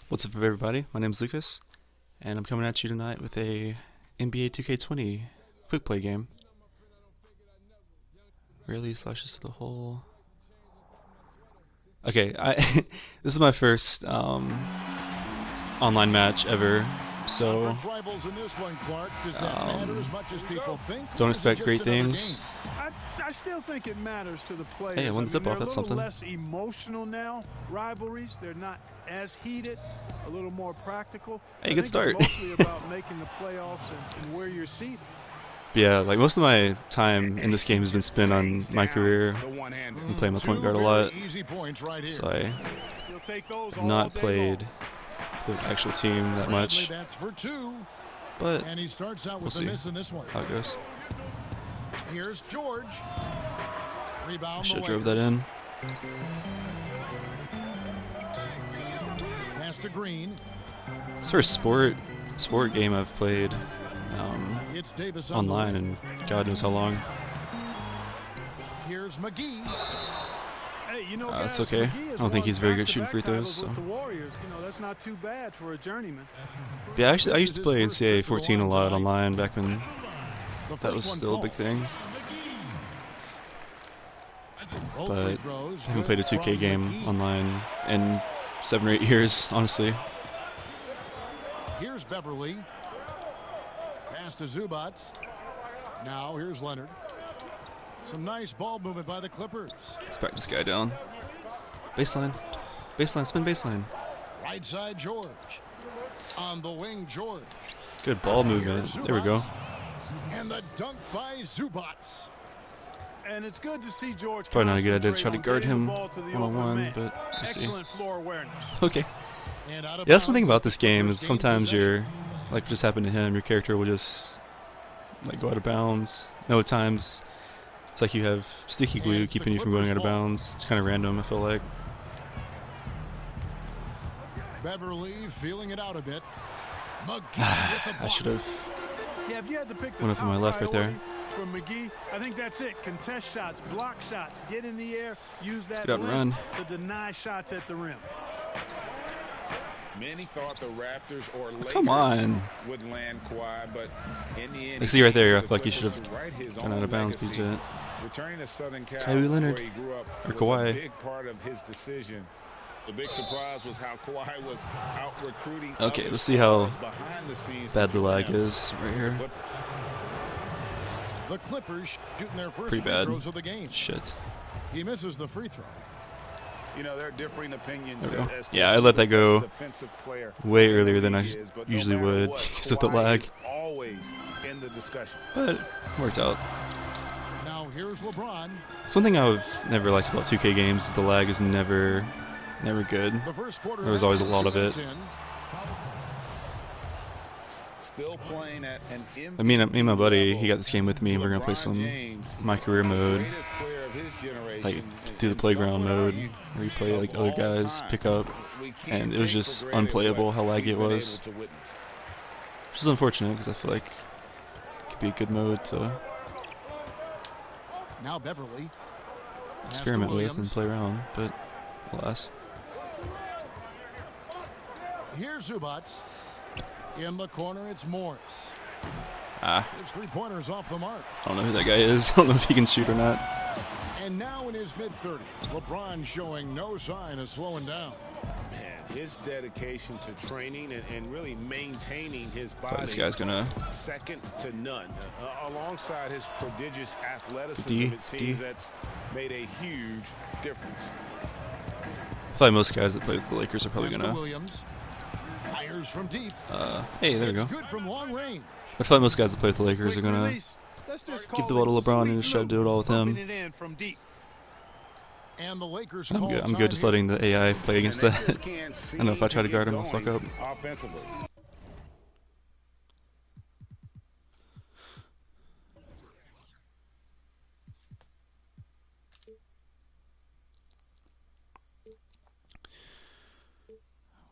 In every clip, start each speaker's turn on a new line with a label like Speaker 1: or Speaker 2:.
Speaker 1: What's up, everybody? My name's Lucas, and I'm coming at you tonight with a NBA 2K20 quick play game. Really slashes to the hole. Okay, this is my first online match ever, so don't expect great things.
Speaker 2: I still think it matters to the players.
Speaker 1: Hey, I won the tip-off. That's something.
Speaker 2: They're a little less emotional now. Rivalries, they're not as heated, a little more practical.
Speaker 1: Hey, good start.
Speaker 2: It's mostly about making the playoffs and where you're seated.
Speaker 1: Yeah, like most of my time in this game has been spent on my career. I'm playing my point guard a lot, so I have not played the actual team that much. But we'll see how it goes.
Speaker 3: Here's George.
Speaker 1: I should have drove that in.
Speaker 3: Pass to Green.
Speaker 1: It's the first sport game I've played online in God knows how long.
Speaker 3: Here's McGee.
Speaker 2: Hey, you know,
Speaker 1: that's okay. I don't think he's very good shooting free throws. So.
Speaker 2: The Warriors, you know, that's not too bad for a journeyman.
Speaker 1: Yeah, actually, I used to play NCAA 14 a lot online back when that was still a big thing. But I haven't played a 2K game online in 7 or 8 years, honestly.
Speaker 3: Here's Beverly. Pass to Zubac. Now here's Leonard. Some nice ball movement by the Clippers.
Speaker 1: Let's back this guy down. Baseline. Baseline, spin baseline.
Speaker 3: Right side George. On the wing George.
Speaker 1: Good ball movement. There we go.
Speaker 3: And the dunk by Zubac.
Speaker 2: And it's good to see George.
Speaker 1: It's probably not a good idea to try to guard him one-on-one, but we'll see.
Speaker 2: Excellent floor awareness.
Speaker 1: Okay. Yeah, that's one thing about this game is sometimes you're, like just happened to him, your character will just like go out of bounds. No, at times it's like you have sticky glue keeping you from going out of bounds. It's kind of random, I feel like.
Speaker 3: Beverly feeling it out a bit.
Speaker 1: I should have went up on my left right there.
Speaker 2: From McGee, I think that's it. Contest shots, block shots, get in the air, use that
Speaker 1: length run
Speaker 2: to deny shots at the rim.
Speaker 4: Many thought the Raptors or
Speaker 1: Lakers
Speaker 4: would land Kawhi, but in the end,
Speaker 1: I see right there. I feel like you should have gone out of bounds, BJ.
Speaker 4: Returning to Southern Cal,
Speaker 1: Kawhi Leonard
Speaker 4: where he grew up,
Speaker 1: or
Speaker 4: was
Speaker 1: Kawhi.
Speaker 4: a big part of his decision. The big surprise was how Kawhi was out recruiting.
Speaker 1: Okay, let's see how
Speaker 4: behind the scenes
Speaker 1: bad the lag is right here.
Speaker 3: The Clippers shooting their first
Speaker 1: Pretty
Speaker 3: free
Speaker 1: bad.
Speaker 3: throws of the game.
Speaker 1: Shit.
Speaker 3: He misses the free throw.
Speaker 4: You know, there are differing opinions.
Speaker 1: Yeah, I let that go way earlier than I usually would because of the lag.
Speaker 4: Always in the discussion.
Speaker 1: But it worked out.
Speaker 3: Now here's LeBron.
Speaker 1: It's one thing I've never liked about 2K games is the lag is never good. There was always a lot of it.
Speaker 4: Still playing at an
Speaker 1: I mean, me and my buddy, he got this game with me, and we're gonna play some my career mode, like do the playground mode, where you play like other guys pick up, and it was just unplayable how laggy it was, which is unfortunate because I feel like it could be a good mode to
Speaker 3: now Beverly
Speaker 1: experiment with and play around, but alas.
Speaker 3: Here's Zubac. In the corner, it's Morris. His three-pointers off the mark.
Speaker 1: I don't know who that guy is. I don't know if he can shoot or not.
Speaker 3: And now in his mid-30s, LeBron showing no sign of slowing down.
Speaker 4: Man, his dedication to training and really maintaining his body.
Speaker 1: This guy's gonna
Speaker 4: second to none. Alongside his prodigious athleticism, it seems that's made a huge difference.
Speaker 1: I feel like most guys that play with the Lakers are probably gonna.
Speaker 3: Williams fires from deep.
Speaker 1: Hey, there we go.
Speaker 3: Good from long range.
Speaker 1: I feel like most guys that play with the Lakers are gonna give the ball to LeBron and just try to do it all with him.
Speaker 3: And the Lakers
Speaker 1: I'm good just letting the AI play against that. I know if I try to guard him, I'll fuck up.
Speaker 4: Offensively.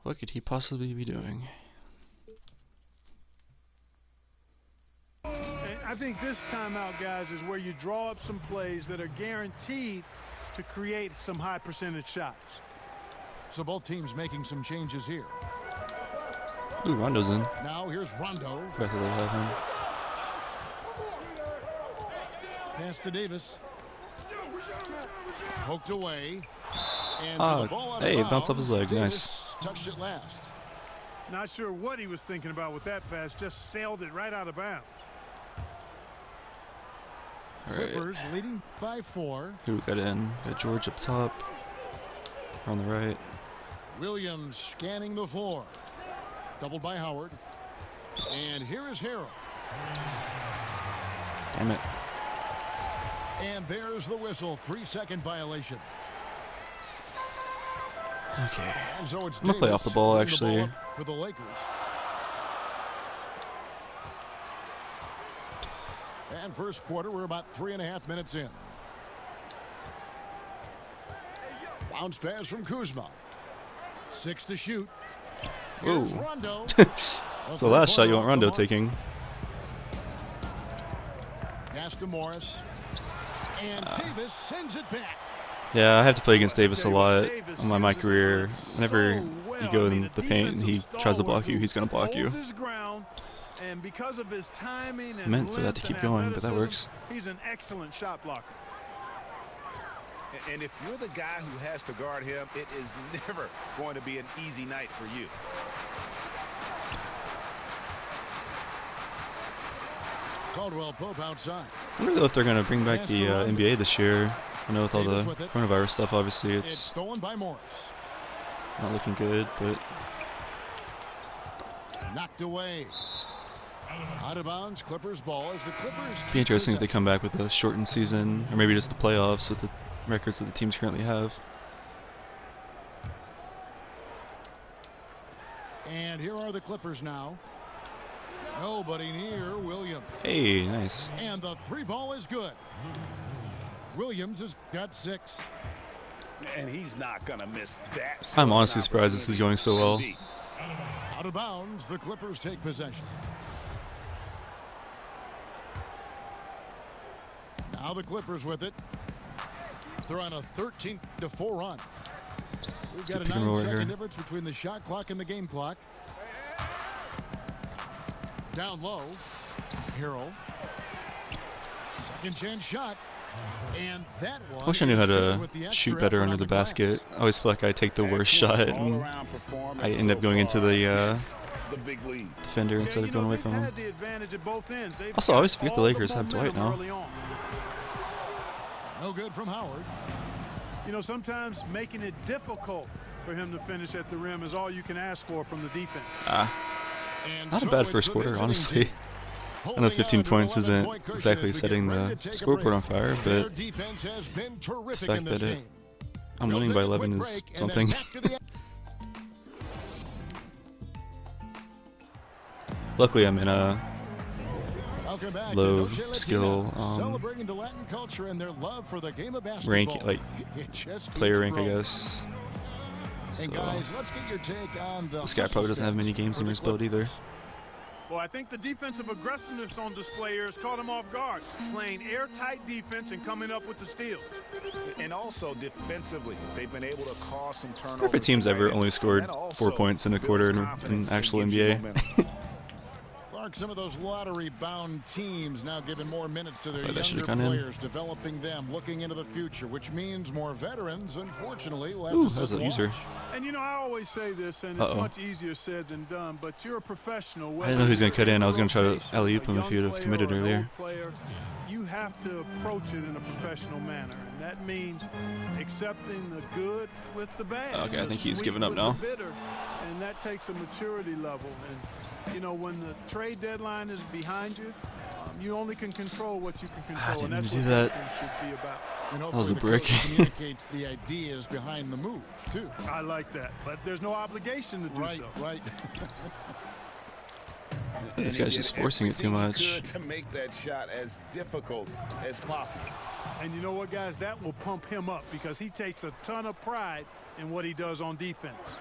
Speaker 1: What could he possibly be doing?
Speaker 2: I think this timeout, guys, is where you draw up some plays that are guaranteed to create some high percentage shots.
Speaker 3: So both teams making some changes here.
Speaker 1: Ooh, Rondo's in.
Speaker 3: Now here's Rondo.
Speaker 1: Forgot that they have him.
Speaker 3: Pass to Davis. Poked away. And
Speaker 1: Ah,
Speaker 3: the ball out
Speaker 1: hey,
Speaker 3: of
Speaker 1: bounced off his leg.
Speaker 3: Davis
Speaker 1: Nice.
Speaker 3: touched it last.
Speaker 2: Not sure what he was thinking about with that pass. Just sailed it right out of bounds.
Speaker 1: All right.
Speaker 3: Clippers leading by 4.
Speaker 1: Who got in? Got George up top. On the right.
Speaker 3: Williams scanning the floor. Doubled by Howard. And here is Harrell.
Speaker 1: Damn it.
Speaker 3: And there's the whistle. 3-second violation.
Speaker 1: Okay.
Speaker 3: And so it's
Speaker 1: I'm gonna play off the ball, actually.
Speaker 3: For the Lakers. And first quarter, we're about 3.5 minutes in. Bounce pass from Kuzma. 6 to shoot. Here's
Speaker 1: Ooh.
Speaker 3: Rondo.
Speaker 1: It's the last shot you want Rondo taking.
Speaker 3: Pass to Morris. And Davis sends it back.
Speaker 1: Yeah, I have to play against Davis a lot on my career. Whenever you go in the paint and he tries to block you, he's going to block you.
Speaker 2: And because of his timing and
Speaker 1: Meant for that to keep going, but that works.
Speaker 2: He's an excellent shot blocker.
Speaker 4: And if you're the guy who has to guard him, it is never going to be an easy night for you.
Speaker 3: Caldwell Pope outside.
Speaker 1: I wonder though if they're going to bring back the NBA this year. I know with all the coronavirus stuff, obviously
Speaker 3: It's
Speaker 1: it's
Speaker 3: stolen by Morris.
Speaker 1: not looking good, but
Speaker 3: Knocked away. Out of bounds, Clippers ball as the Clippers.
Speaker 1: it'd be interesting if they come back with a shortened season, or maybe just the playoffs with the records that the teams currently have.
Speaker 3: And here are the Clippers now. Nobody near Williams.
Speaker 1: Hey, nice.
Speaker 3: And the 3 ball is good. Williams has got 6.
Speaker 4: And he's not going to miss that.
Speaker 1: I'm honestly surprised this is going so well.
Speaker 3: Out of bounds, the Clippers take possession. Now the Clippers with it. They're on a 13-4 run. We've got a 9-second difference between the shot clock and the game clock. Down low. Harrell. Second chance shot. And that one.
Speaker 1: I wish I knew how to shoot better under the basket. I always feel like I take the worst shot and I end up going into the defender instead of going away from him. Also, I always forget the Lakers have Dwight now.
Speaker 3: No good from Howard.
Speaker 2: You know, sometimes making it difficult for him to finish at the rim is all you can ask for from the defense.
Speaker 1: Not a bad first quarter, honestly. I know 15 points isn't exactly setting the scoreboard on fire, but the fact that I'm winning by 11 is something. Luckily, I'm in a low skill rank, like player rank, I guess. So this guy probably doesn't have many games in his build either.
Speaker 2: Well, I think the defensive aggressiveness on display here has caught him off guard, playing airtight defense and coming up with the steal.
Speaker 4: And also defensively, they've been able to cause some turnovers.
Speaker 1: What if a team's ever only scored 4 points in a quarter in actual NBA?
Speaker 3: Clark, some of those lottery-bound teams now giving more minutes to their
Speaker 1: younger
Speaker 3: players, developing them, looking into the future, which means more veterans, unfortunately. We'll have
Speaker 1: Ooh,
Speaker 3: to
Speaker 1: that's a user.
Speaker 2: And you know, I always say this, and it's much easier said than done, but you're a professional.
Speaker 1: I didn't know he was going to cut in. I was going to try to alley-oop him if he would have committed earlier.
Speaker 2: You have to approach it in a professional manner, and that means accepting the good with the bad.
Speaker 1: Okay, I think he's giving up now.
Speaker 2: Bitter, and that takes a maturity level. And you know, when the trade deadline is behind you, you only can control what you can control, and that's what that should be about.
Speaker 1: That was a brick.
Speaker 3: Communicates the ideas behind the move too.
Speaker 2: I like that, but there's no obligation to do so.
Speaker 3: Right.
Speaker 1: This guy's just forcing it too much.
Speaker 4: To make that shot as difficult as possible.
Speaker 2: And you know what, guys? That will pump him up because he takes a ton of pride in what he does on defense.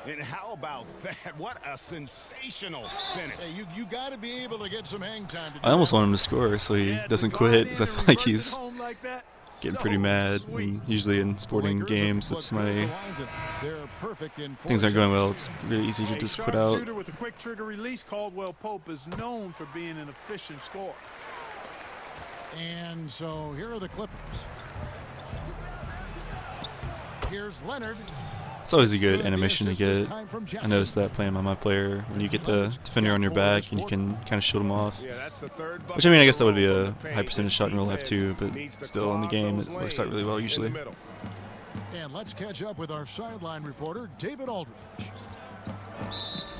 Speaker 4: And how about that? What a sensational finish.
Speaker 3: Hey, you got to be able to get some hang time.
Speaker 1: I almost want him to score so he doesn't quit, because I feel like he's getting pretty mad. And usually in sporting games, if somebody things aren't going well, it's really easy to just quit out.
Speaker 2: Shooter with a quick trigger release, Caldwell Pope is known for being an efficient scorer.
Speaker 3: And so here are the Clippers. Here's Leonard.
Speaker 1: It's always a good animation to get. I noticed that playing on my player, when you get the defender on your back and you can kind of shield him off. Which, I mean, I guess that would be a high percentage shot in real life too, but still in the game it works out really well usually.
Speaker 3: And let's catch up with our sideline reporter, David Aldridge.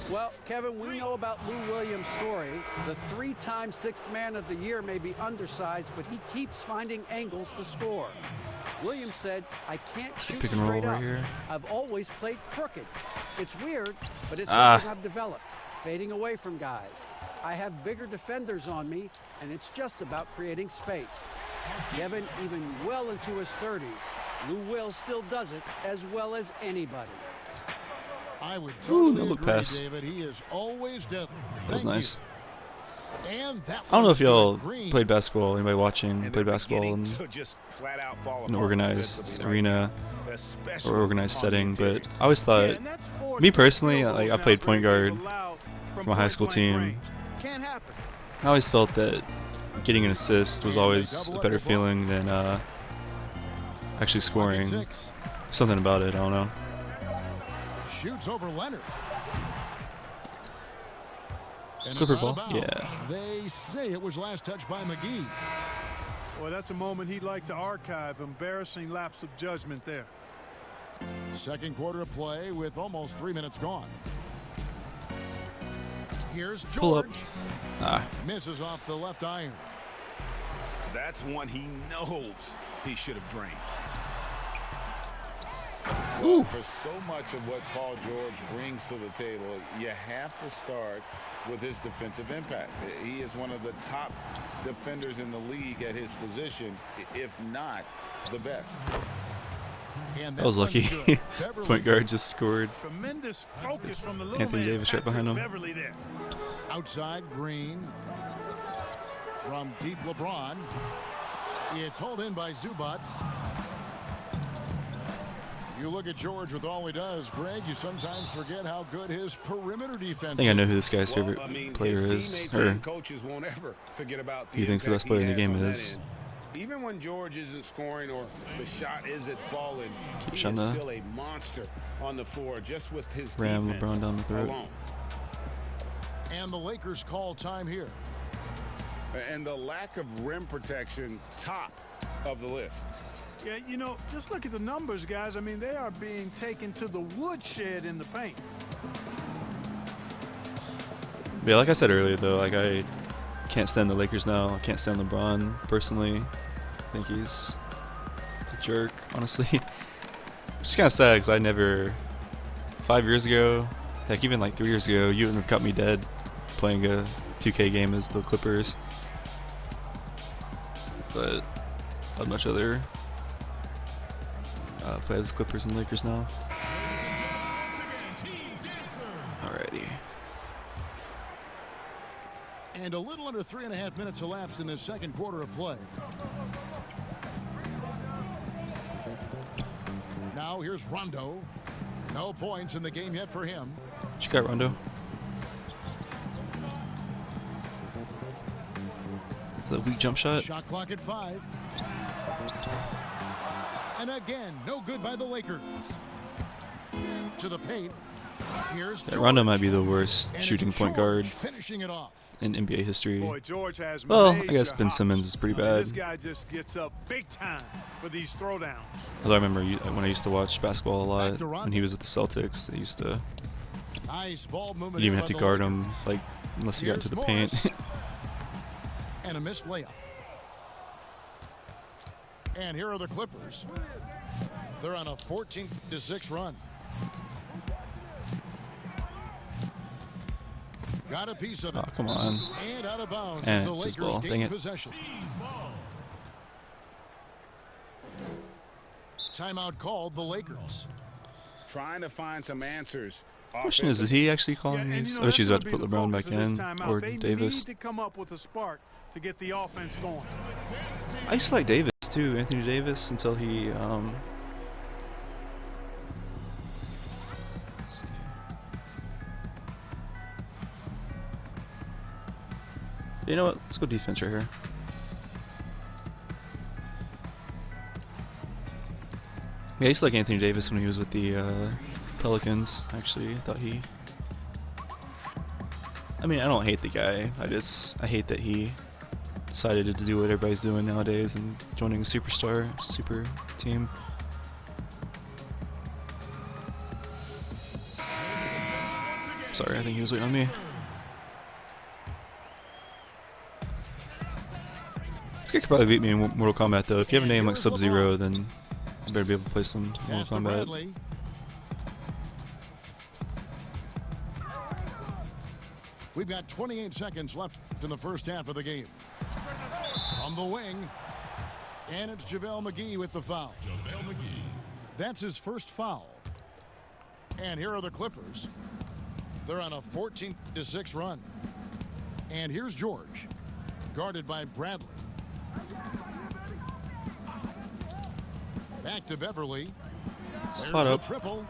Speaker 5: Well, Kevin, we know about Lou Williams' story. The 3-time Sixth Man of the Year may be undersized, but he keeps finding angles to score. Williams said, "I can't shoot
Speaker 1: pick and roll
Speaker 5: straight
Speaker 1: right
Speaker 5: up.
Speaker 1: here.
Speaker 5: I've always played crooked. It's weird, but it's something I've developed, fading away from guys. I have bigger defenders on me, and it's just about creating space." Kevin, even well into his 30s, Lou Will still does it as well as anybody.
Speaker 3: I would totally
Speaker 1: look
Speaker 3: agree,
Speaker 1: pass.
Speaker 3: David. He is always deadly.
Speaker 1: That was nice.
Speaker 3: And that
Speaker 1: I don't know if y'all
Speaker 3: Green.
Speaker 1: played basketball, anybody watching played basketball in an organized arena or organized setting, but I always thought, me personally, like I played point guard for my high school team. I always felt that getting an assist was always a better feeling than actually scoring. Something about it, I don't know.
Speaker 3: Shoots over Leonard. And
Speaker 1: Clipper
Speaker 3: it's out of
Speaker 1: ball?
Speaker 3: bounds.
Speaker 1: Yeah.
Speaker 3: They say it was last touched by McGee.
Speaker 2: Boy, that's a moment he'd like to archive. Embarrassing lapse of judgment there.
Speaker 3: Second quarter of play with almost 3 minutes gone. Here's George.
Speaker 1: Pull up.
Speaker 3: Misses off the left iron.
Speaker 4: That's one he knows he should have drained.
Speaker 1: Ooh.
Speaker 4: For so much of what Paul George brings to the table, you have to start with his defensive impact. He is one of the top defenders in the league at his position, if not the best.
Speaker 3: And
Speaker 1: That was lucky. Point guard just scored.
Speaker 2: Tremendous focus from the little
Speaker 1: Anthony
Speaker 2: man,
Speaker 1: Davis right behind him.
Speaker 2: Beverly there.
Speaker 3: Outside Green. From deep LeBron. It's hauled in by Zubac. You look at George with all he does, Greg, you sometimes forget how good his perimeter defense is.
Speaker 1: I think I know who this guy's favorite player is, or
Speaker 4: coaches won't ever forget about
Speaker 1: who he thinks the best player in the game is.
Speaker 4: Even when George isn't scoring or the shot isn't falling,
Speaker 1: Keep
Speaker 4: he is
Speaker 1: shutting
Speaker 4: still a monster on the floor just with his
Speaker 1: Ram
Speaker 4: defense
Speaker 1: LeBron down the throat.
Speaker 4: alone.
Speaker 3: And the Lakers call time here.
Speaker 4: And the lack of rim protection, top of the list.
Speaker 2: Yeah, you know, just look at the numbers, guys. I mean, they are being taken to the woodshed in the paint.
Speaker 1: Yeah, like I said earlier, though, like I can't stand the Lakers now. I can't stand LeBron personally. I think he's a jerk, honestly. Which is kind of sad because I never, 5 years ago, heck, even like 3 years ago, you wouldn't have cut me dead playing a 2K game as the Clippers. But I'd much rather play as Clippers and Lakers now. Alrighty.
Speaker 3: And a little under 3.5 minutes elapsed in the second quarter of play. Now here's Rondo. No points in the game yet for him.
Speaker 1: What you got, Rondo? It's a weak jump shot.
Speaker 3: Shot clock at 5. And again, no good by the Lakers. To the paint. Here's George.
Speaker 1: Rondo might be the worst
Speaker 3: And
Speaker 1: shooting
Speaker 3: it's
Speaker 1: point
Speaker 3: George
Speaker 1: guard
Speaker 3: finishing it off.
Speaker 1: in NBA history.
Speaker 2: Boy, George has
Speaker 1: Well, I
Speaker 2: major
Speaker 1: guess Ben
Speaker 2: hops.
Speaker 1: Simmons is pretty
Speaker 2: I mean,
Speaker 1: bad.
Speaker 2: this guy just gets up big time for these throwdowns.
Speaker 1: Although I remember when I used to watch basketball a lot, when he was with the Celtics, they used to,
Speaker 3: Nice ball movement.
Speaker 1: you didn't even have to
Speaker 3: here by
Speaker 1: guard
Speaker 3: the
Speaker 1: him,
Speaker 3: Lakers.
Speaker 1: like, unless you got into the
Speaker 3: Here's
Speaker 1: paint.
Speaker 3: Morris. And a missed layup. And here are the Clippers. They're on a 14-6 run. Got a piece of it.
Speaker 1: Oh, come on.
Speaker 3: And out of bounds
Speaker 1: And
Speaker 3: as the
Speaker 1: it's his
Speaker 3: Lakers
Speaker 1: ball. Dang
Speaker 3: gain
Speaker 1: it.
Speaker 3: possession. Timeout called the Lakers.
Speaker 4: Trying to find some answers.
Speaker 1: Question is he actually calling
Speaker 2: and,
Speaker 1: these?
Speaker 2: you know,
Speaker 1: I bet he's
Speaker 2: that's
Speaker 1: about to
Speaker 2: gonna
Speaker 1: put
Speaker 2: be the
Speaker 1: LeBron
Speaker 2: focus
Speaker 1: back
Speaker 2: of this
Speaker 1: in,
Speaker 2: timeout.
Speaker 1: or
Speaker 2: They
Speaker 1: Davis.
Speaker 2: need to come up with a spark to get the offense going.
Speaker 1: I used to like Davis, too, Anthony Davis, until he let's see. You know what? Let's go defense right here. Yeah, I used to like Anthony Davis when he was with the Pelicans. Actually, I thought he. I mean, I don't hate the guy. I hate that he decided to do what everybody's doing nowadays and joining a super team. Sorry, I think he was waiting on me. This guy could probably beat me in Mortal Kombat though. If you have a name like Sub-Zero, then you better be able to play some Mortal Kombat.
Speaker 3: We've got 28 seconds left in the first half of the game. On the wing, and it's JaVale McGee with the foul. JaVale McGee. That's his first foul. And here are the Clippers. They're on a 14-6 run. And here's George, guarded by Bradley. Back to Beverly.
Speaker 1: Spot up.
Speaker 3: The triple.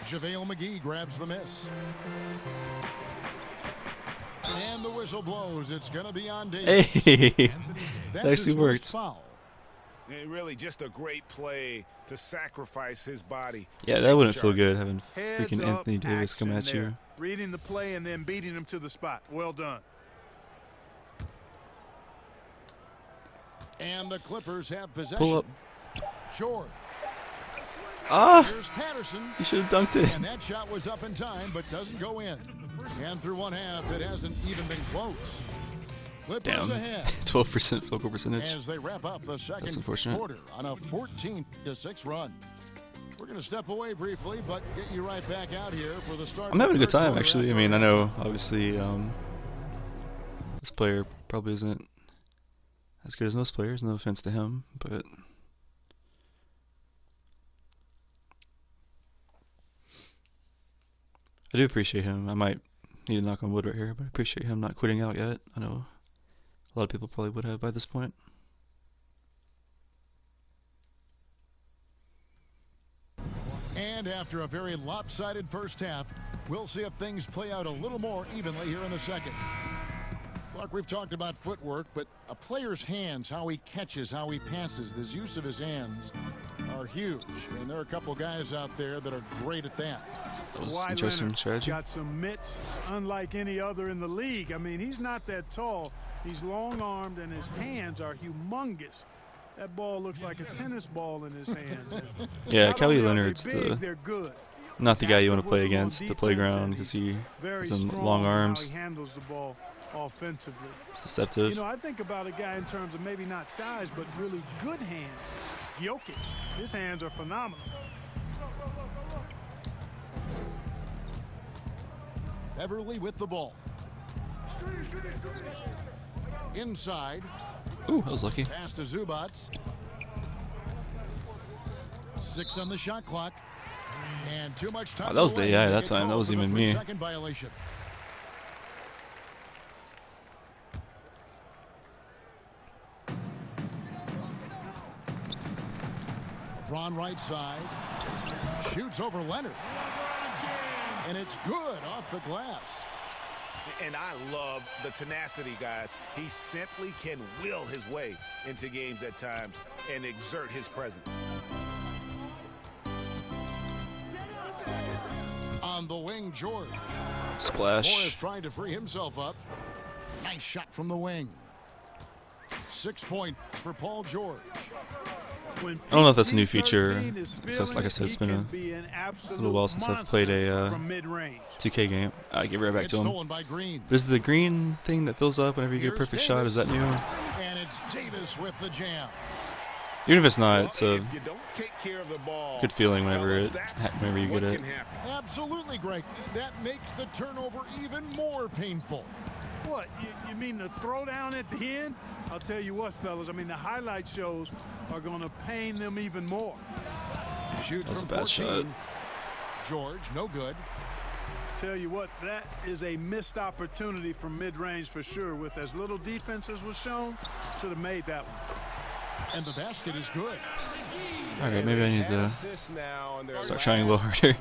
Speaker 3: JaVale McGee grabs the miss. And the whistle blows. It's going to be on Davis.
Speaker 1: Hey, that actually worked.
Speaker 4: And really just a great play to sacrifice his body.
Speaker 1: Yeah, that wouldn't feel good having
Speaker 2: Heads
Speaker 1: freaking
Speaker 2: up,
Speaker 1: Anthony Davis come at
Speaker 2: there.
Speaker 1: you.
Speaker 2: Reading the play and then beating him to the spot. Well done.
Speaker 3: And the Clippers have possession.
Speaker 1: Pull up.
Speaker 3: Short.
Speaker 1: Here's
Speaker 3: Patterson.
Speaker 1: He should have dunked it.
Speaker 3: And that shot was up in time, but doesn't go in. And through one half, it hasn't even been close. Clippers
Speaker 1: Damn,
Speaker 3: ahead
Speaker 1: 12% field goal percentage.
Speaker 3: as they wrap up the second
Speaker 1: unfortunate.
Speaker 3: quarter on a 14-6 run. We're going to step away briefly, but get you right back out here for the start.
Speaker 1: I'm having a good time, actually. I mean, I know, obviously, this player probably isn't as good as most players. No offense to him, but I do appreciate him. I might need to knock on wood right here, but I appreciate him not quitting out yet. I know a lot of people probably would have by this point.
Speaker 3: And after a very lopsided first half, we'll see if things play out a little more evenly here in the second. Look, we've talked about footwork, but a player's hands, how he catches, how he passes, his use of his hands are huge. And there are a couple guys out there that are great at that.
Speaker 1: That was interesting strategy.
Speaker 2: Got some mitts unlike any other in the league. I mean, he's not that tall. He's long-armed, and his hands are humongous. That ball looks like a tennis ball in his hands.
Speaker 1: Yeah, Kawhi Leonard's
Speaker 2: they're good.
Speaker 1: not the guy you want to play against at the playground because he has some long arms.
Speaker 2: He handles the ball offensively.
Speaker 1: It's deceptive.
Speaker 2: You know, I think about a guy in terms of maybe not size, but really good hands. Jokic, his hands are phenomenal.
Speaker 3: Beverly with the ball. Inside.
Speaker 1: Ooh, I was lucky.
Speaker 3: Pass to Zubac. 6 on the shot clock. And too much time.
Speaker 1: Oh, that was the AI that time. That wasn't even me.
Speaker 3: Second violation. LeBron right side. Shoots over Leonard. And it's good off the glass.
Speaker 4: And I love the tenacity, guys. He simply can will his way into games at times and exert his presence.
Speaker 3: On the wing, George.
Speaker 1: Splash.
Speaker 3: Morris trying to free himself up. Nice shot from the wing. 6 points for Paul George.
Speaker 1: I don't know if that's a new feature. Just like I said, it's been a little while since I've played a 2K game. I get right back to him. There's the green thing that fills up whenever you get a perfect shot. Is that new?
Speaker 3: And it's Davis with the jam.
Speaker 1: Even if it's not, it's a
Speaker 4: If you don't take care of the ball,
Speaker 1: good feeling whenever you
Speaker 4: what
Speaker 1: get it.
Speaker 4: can happen.
Speaker 3: Absolutely, Greg. That makes the turnover even more painful.
Speaker 2: What, you mean the throwdown at the end? I'll tell you what, fellas, I mean, the highlight shows are going to pain them even more.
Speaker 3: Shoots
Speaker 1: That's a
Speaker 3: from
Speaker 1: bad
Speaker 3: 14.
Speaker 1: shot.
Speaker 3: George, no good.
Speaker 2: Tell you what, that is a missed opportunity from mid-range for sure. With as little defense as was shown, should have made that one.
Speaker 3: And the basket is good.
Speaker 1: Okay, maybe I need to start trying a little harder.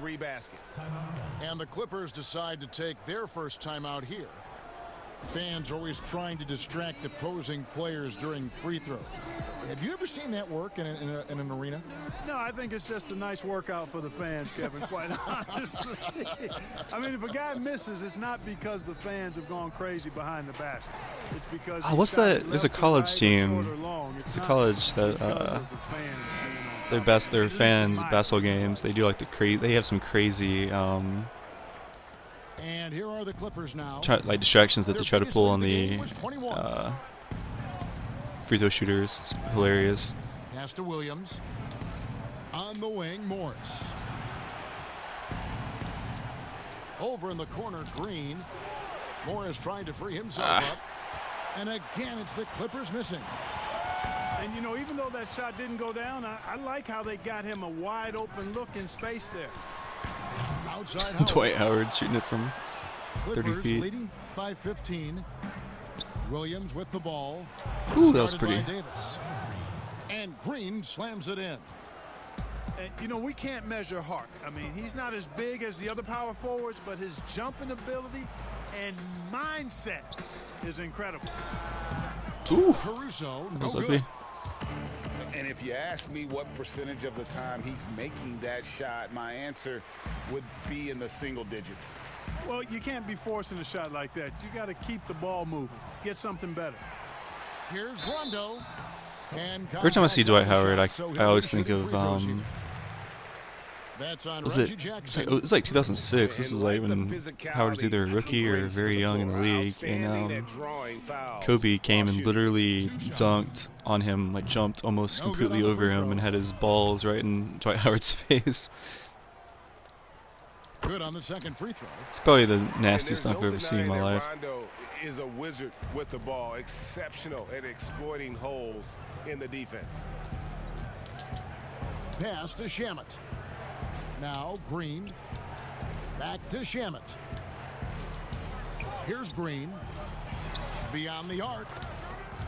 Speaker 3: And the Clippers decide to take their first timeout here. Fans are always trying to distract opposing players during free throws. Have you ever seen that work in an arena?
Speaker 2: No, I think it's just a nice workout for the fans, Kevin, quite honestly. I mean, if a guy misses, it's not because the fans have gone crazy behind the basket. It's because
Speaker 1: what's that? There's a college team. It's a college that their fans at basketball games. They do like they have some crazy
Speaker 3: and here are the Clippers now.
Speaker 1: Like distractions that they try to pull on the free throw shooters. It's hilarious.
Speaker 3: Pass to Williams. On the wing, Morris. Over in the corner, Green. Morris trying to free himself up. And again, it's the Clippers missing.
Speaker 2: And, you know, even though that shot didn't go down, I like how they got him a wide open look in space there.
Speaker 3: Outside Howard.
Speaker 1: Dwight Howard shooting it from 30
Speaker 3: Clippers
Speaker 1: feet.
Speaker 3: Leading by 15. Williams with the ball.
Speaker 1: Ooh, that was pretty.
Speaker 3: Davis. And Green slams it in.
Speaker 2: And, you know, we can't measure Hart. I mean, he's not as big as the other power forwards, but his jumping ability and mindset is incredible.
Speaker 1: Ooh,
Speaker 3: Caruso,
Speaker 1: that was
Speaker 3: no
Speaker 1: ugly.
Speaker 3: good.
Speaker 4: And if you ask me what percentage of the time he's making that shot, my answer would be in the single digits.
Speaker 2: Well, you can't be forcing a shot like that. You got to keep the ball moving. Get something better.
Speaker 3: Here's Rondo. And
Speaker 1: Every time I see Dwight Howard, I always think of
Speaker 3: That's on
Speaker 1: was
Speaker 3: Reggie
Speaker 1: it?
Speaker 3: Jackson.
Speaker 1: It was like 2006. This is like when Howard was either a rookie or very young in the league, and Kobe came and literally dunked on him, like jumped almost completely over him, and had his balls right in Dwight Howard's face.
Speaker 3: Good on the second free throw.
Speaker 1: It's probably the nastiest dunk I've ever seen in my life.
Speaker 6: Rondo is a wizard with the ball, exceptional at exploiting holes in the defense.
Speaker 3: Pass to Shamet. Now Green. Back to Shamet. Here's Green. Beyond the arc.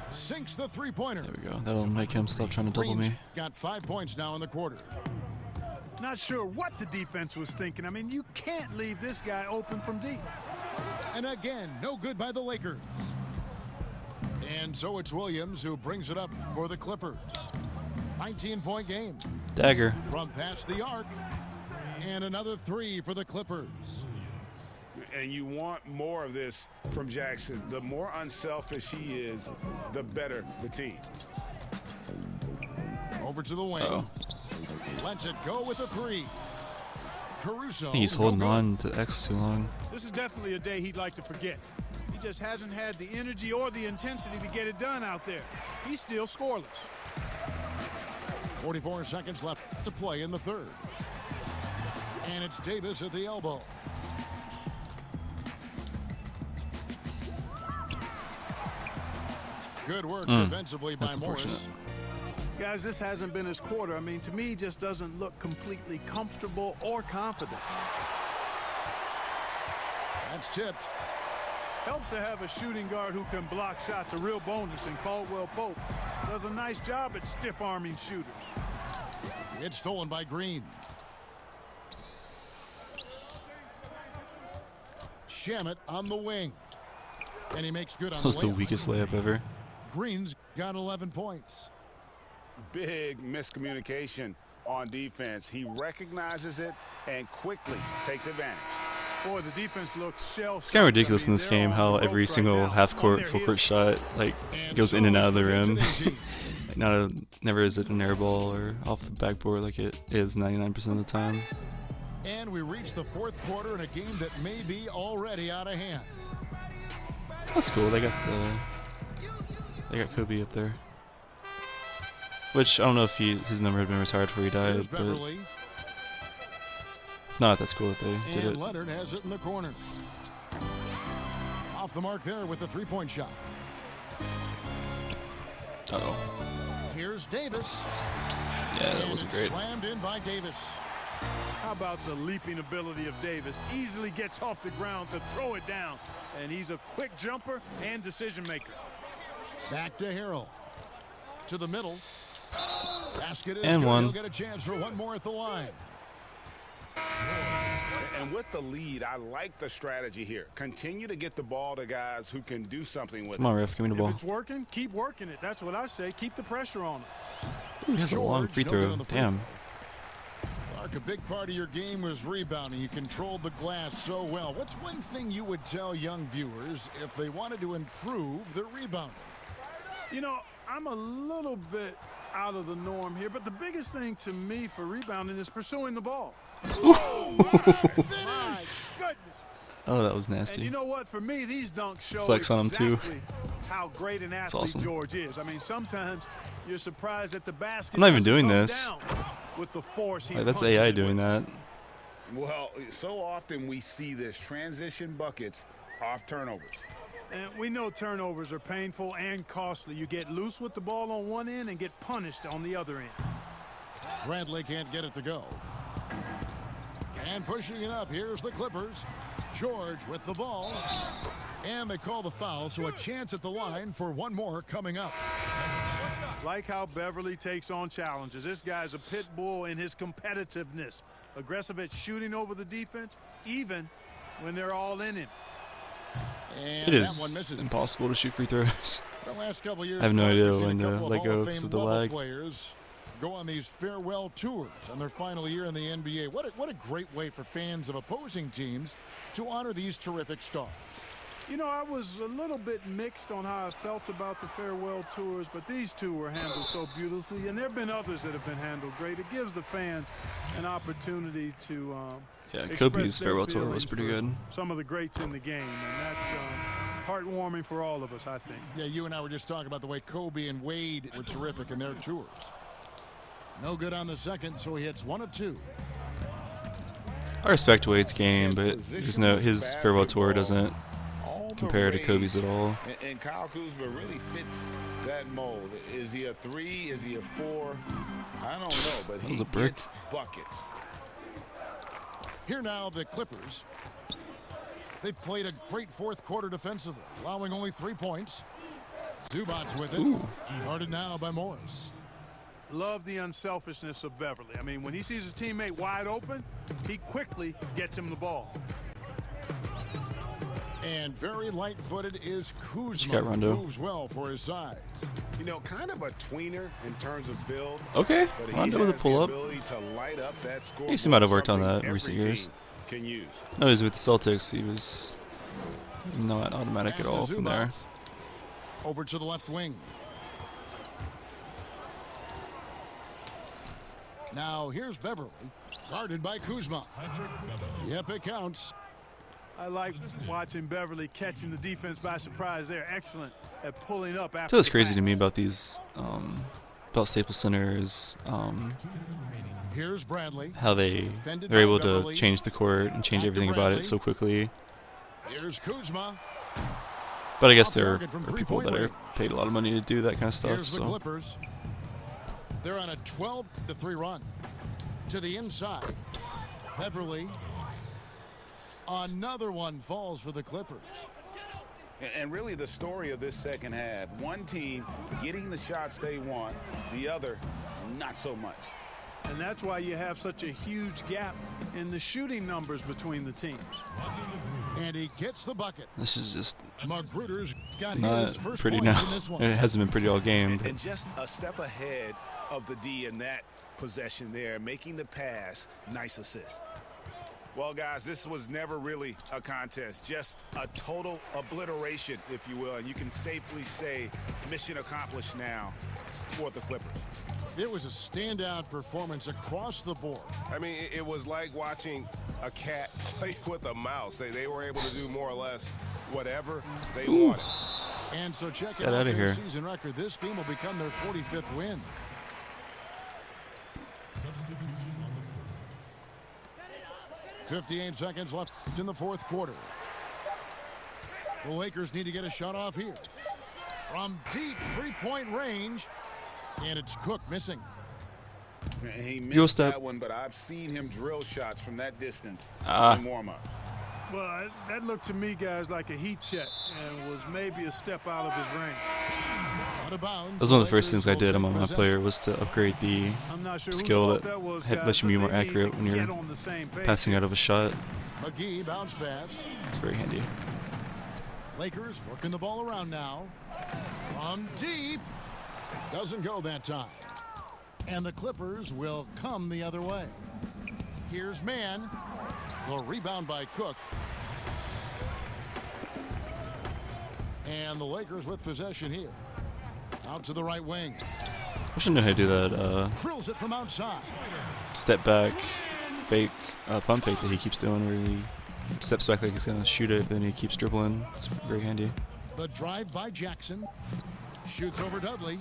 Speaker 3: Sinks the three-pointer.
Speaker 1: There we go. That'll make him stop trying to double me.
Speaker 3: Got 5 points now in the quarter.
Speaker 2: Not sure what the defense was thinking. I mean, you can't leave this guy open from deep.
Speaker 3: And again, no good by the Lakers. And so it's Williams who brings it up for the Clippers. 19-point game.
Speaker 1: Dagger.
Speaker 3: From past the arc. And another three for the Clippers.
Speaker 4: And you want more of this from Jackson. The more unselfish he is, the better the team.
Speaker 3: Over to the wing. Lets it go with a three. Caruso.
Speaker 1: I think he's holding on to X too long.
Speaker 2: This is definitely a day he'd like to forget. He just hasn't had the energy or the intensity to get it done out there. He's still scoreless.
Speaker 3: 44 seconds left to play in the third. And it's Davis at the elbow. Good work defensively by Morris.
Speaker 2: Guys, this hasn't been his quarter. I mean, to me, he just doesn't look completely comfortable or confident.
Speaker 3: That's tipped.
Speaker 2: Helps to have a shooting guard who can block shots, a real bonus, and Caldwell Pope does a nice job at stiff-arming shooters.
Speaker 3: It's stolen by Green. Shamet on the wing. And he makes good on
Speaker 1: That was
Speaker 3: the
Speaker 1: the weakest layup ever.
Speaker 3: Green's got 11 points.
Speaker 4: Big miscommunication on defense. He recognizes it and quickly takes advantage.
Speaker 2: Boy, the defense looks shell-shocked.
Speaker 1: It's kind of ridiculous in this game how every single half-court, full-court shot like goes in and out of the rim. Never is it an air ball or off the backboard like it is 99% of the time.
Speaker 3: And we reach the fourth quarter in a game that may be already out of hand.
Speaker 1: That's cool. They got Kobe up there. Which I don't know if his number had been retired before he died, but no, that's cool that they did it.
Speaker 3: Leonard has it in the corner. Off the mark there with the three-point shot.
Speaker 1: Uh-oh.
Speaker 3: Here's Davis.
Speaker 1: Yeah, that wasn't great.
Speaker 3: Slammed in by Davis.
Speaker 2: How about the leaping ability of Davis? Easily gets off the ground to throw it down. And he's a quick jumper and decision maker.
Speaker 3: Back to Harrell. To the middle. Basket is
Speaker 1: And
Speaker 3: good.
Speaker 1: one.
Speaker 3: He'll get a chance for one more at the line.
Speaker 4: And with the lead, I like the strategy here. Continue to get the ball to guys who can do something with it.
Speaker 1: Come on, ref, give me the ball.
Speaker 2: If it's working, keep working it. That's what I say. Keep the pressure on him.
Speaker 1: Ooh, he has a long free
Speaker 3: George, no good
Speaker 1: throw.
Speaker 3: on the free
Speaker 1: Damn.
Speaker 3: Clark, a big part of your game was rebounding. You controlled the glass so well. What's one thing you would tell young viewers if they wanted to improve their rebounding?
Speaker 2: You know, I'm a little bit out of the norm here, but the biggest thing to me for rebounding is pursuing the ball.
Speaker 3: Oh, what a finish!
Speaker 2: My goodness.
Speaker 1: Oh, that was
Speaker 2: And
Speaker 1: nasty.
Speaker 2: you know what? For me, these dunks show
Speaker 1: Flex on him, too.
Speaker 2: exactly how great an athlete
Speaker 1: awesome.
Speaker 2: George is. I mean, sometimes you're surprised at the basket.
Speaker 1: I'm not even
Speaker 2: doesn't
Speaker 1: doing
Speaker 2: come
Speaker 1: this.
Speaker 2: down with the force he
Speaker 1: Like, that's
Speaker 2: punches
Speaker 1: AI
Speaker 2: it
Speaker 1: doing
Speaker 2: with.
Speaker 1: that.
Speaker 4: Well, so often we see this transition buckets off turnovers.
Speaker 2: And we know turnovers are painful and costly. You get loose with the ball on one end and get punished on the other end.
Speaker 3: Bradley can't get it to go. And pushing it up, here's the Clippers. George with the ball. And they call the foul, so a chance at the line for one more coming up.
Speaker 2: Like how Beverly takes on challenges. This guy's a pit bull in his competitiveness. Aggressive at shooting over the defense, even when they're all in him.
Speaker 3: And
Speaker 1: It
Speaker 3: that
Speaker 1: is
Speaker 3: one misses.
Speaker 1: impossible to shoot free throws.
Speaker 3: The last couple years,
Speaker 1: I have no
Speaker 3: Clark,
Speaker 1: idea
Speaker 3: we've seen
Speaker 1: when
Speaker 3: a
Speaker 1: to
Speaker 3: couple of
Speaker 1: let
Speaker 3: Hall
Speaker 1: go
Speaker 3: of
Speaker 1: because
Speaker 3: Fame
Speaker 1: of the
Speaker 3: level
Speaker 1: lag.
Speaker 3: players go on these farewell tours on their final year in the NBA. What a great way for fans of opposing teams to honor these terrific stars.
Speaker 2: You know, I was a little bit mixed on how I felt about the farewell tours, but these two were handled so beautifully, and there have been others that have been handled great. It gives the fans an opportunity to
Speaker 1: Yeah,
Speaker 2: express
Speaker 1: Kobe's
Speaker 2: their
Speaker 1: farewell tour was
Speaker 2: feelings
Speaker 1: pretty
Speaker 2: for
Speaker 1: good.
Speaker 2: some of the greats in the game, and that's heartwarming for all of us, I think.
Speaker 3: Yeah, you and I were just talking about the way Kobe and Wade were terrific in their tours. No good on the second, so he hits 1 of 2.
Speaker 1: I respect Wade's game, but there's no his farewell tour doesn't compare to Kobe's at all.
Speaker 4: And Kyle Kuzma really fits that mold. Is he a 3? Is he a 4? I don't know, but
Speaker 1: That
Speaker 4: he
Speaker 1: was a brick.
Speaker 4: gets buckets.
Speaker 3: Here now, the Clippers. They've played a great fourth quarter defensively, allowing only 3 points. Zubac's with it.
Speaker 1: Ooh.
Speaker 3: Guarded now by Morris.
Speaker 2: Love the unselfishness of Beverly. I mean, when he sees his teammate wide open, he quickly gets him the ball.
Speaker 3: And very light-footed is
Speaker 1: She
Speaker 3: Kuzma.
Speaker 1: got Rondo.
Speaker 3: Moves well for his size.
Speaker 4: You know, kind of a tweener in terms of build.
Speaker 1: Okay,
Speaker 4: But he
Speaker 1: Rondo with a
Speaker 4: has
Speaker 1: pull
Speaker 4: the
Speaker 1: up.
Speaker 4: ability to light up that scoreboard,
Speaker 1: He might have worked on
Speaker 4: something
Speaker 1: that in
Speaker 4: every
Speaker 1: recent years.
Speaker 4: team can use.
Speaker 1: No, he was with the Celtics. He was not automatic at
Speaker 3: Pass to
Speaker 1: all from there.
Speaker 3: Zubac. Over to the left wing. Now here's Beverly, guarded by Kuzma. Yep, it counts.
Speaker 2: I like watching Beverly catching the defense by surprise. They're excellent at pulling up after.
Speaker 1: That's what's
Speaker 2: the
Speaker 1: crazy to
Speaker 2: pass.
Speaker 1: me about these about Staples Center is
Speaker 3: Here's Bradley.
Speaker 1: how they're able to change the court and change everything about it so quickly.
Speaker 3: Here's Kuzma.
Speaker 1: But I guess
Speaker 3: Off
Speaker 1: there are
Speaker 3: target from
Speaker 1: people that
Speaker 3: three-point
Speaker 1: are
Speaker 3: range.
Speaker 1: paid a lot of money to do that kind of stuff.
Speaker 3: Here's the
Speaker 1: So
Speaker 3: Clippers. They're on a 12-3 run. To the inside. Beverly. Another one falls for the Clippers.
Speaker 4: And really the story of this second half, one team getting the shots they want, the other not so much.
Speaker 2: And that's why you have such a huge gap in the shooting numbers between the teams.
Speaker 3: And he gets the bucket.
Speaker 1: this is just
Speaker 3: Magruder's got
Speaker 1: not
Speaker 3: his first
Speaker 1: pretty
Speaker 3: points
Speaker 1: now.
Speaker 3: in this one.
Speaker 1: It hasn't been pretty all game. But
Speaker 4: And just a step ahead of the D in that possession there, making the pass. Nice assist. Well, guys, this was never really a contest, just a total obliteration, if you will. And you can safely say mission accomplished now for the Clippers.
Speaker 3: It was a standout performance across the board.
Speaker 6: I mean, it was like watching a cat play with a mouse. They were able to do more or less whatever they wanted.
Speaker 3: And so check it
Speaker 1: Get
Speaker 3: out
Speaker 1: outta
Speaker 3: their
Speaker 1: here.
Speaker 3: season record. This game will become their 45th win. 58 seconds left in the fourth quarter. The Lakers need to get a shot off here. From deep three-point range. And it's Cook missing.
Speaker 4: And he
Speaker 1: Yo,
Speaker 4: missed
Speaker 1: step.
Speaker 4: that one, but I've seen him drill shots from that distance
Speaker 1: Ah.
Speaker 4: in warm-ups.
Speaker 2: Well, that looked to me, guys, like a heat check and was maybe a step out of his range.
Speaker 1: That was one of the first things I did among my player was to upgrade the skill that lets you be more accurate when you're passing out of a shot.
Speaker 3: McGee bounce pass.
Speaker 1: It's very handy.
Speaker 3: Lakers working the ball around now. From deep. Doesn't go that time. And the Clippers will come the other way. Here's Mann. The rebound by Cook. And the Lakers with possession here. Out to the right wing.
Speaker 1: I should know how to do that.
Speaker 3: Drills it from outside.
Speaker 1: Step back, fake, pump fake that he keeps doing, where he steps back like he's gonna shoot it, then he keeps dribbling. It's very handy.
Speaker 3: The drive by Jackson. Shoots over Dudley.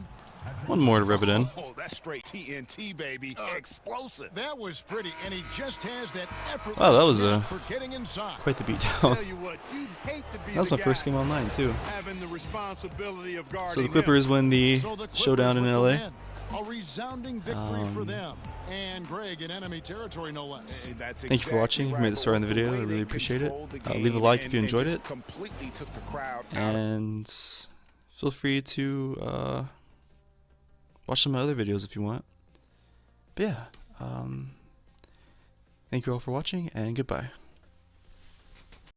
Speaker 1: One more to rub it in.
Speaker 6: Oh, that's straight TNT, baby. Explosive.
Speaker 3: That was pretty, and he just has that effort.
Speaker 1: Wow, that was
Speaker 3: for getting inside.
Speaker 1: quite the beatdown.
Speaker 2: Tell you what, you'd hate to be
Speaker 1: That was
Speaker 2: the
Speaker 1: my first
Speaker 2: guy
Speaker 1: game online too.
Speaker 2: having the responsibility of guarding
Speaker 1: So the Clippers win the
Speaker 3: So the Clippers
Speaker 1: Showdown in
Speaker 3: with the
Speaker 1: LA.
Speaker 3: win. A resounding victory for them. And Greg in enemy territory, no less.
Speaker 6: That's
Speaker 1: Thank you for watching. If you made this far in the video, I really appreciate it. Leave a like if you enjoyed it.
Speaker 6: Completely took the crowd out.
Speaker 1: And feel free to watch some of my other videos if you want. But yeah, thank you all for watching, and goodbye.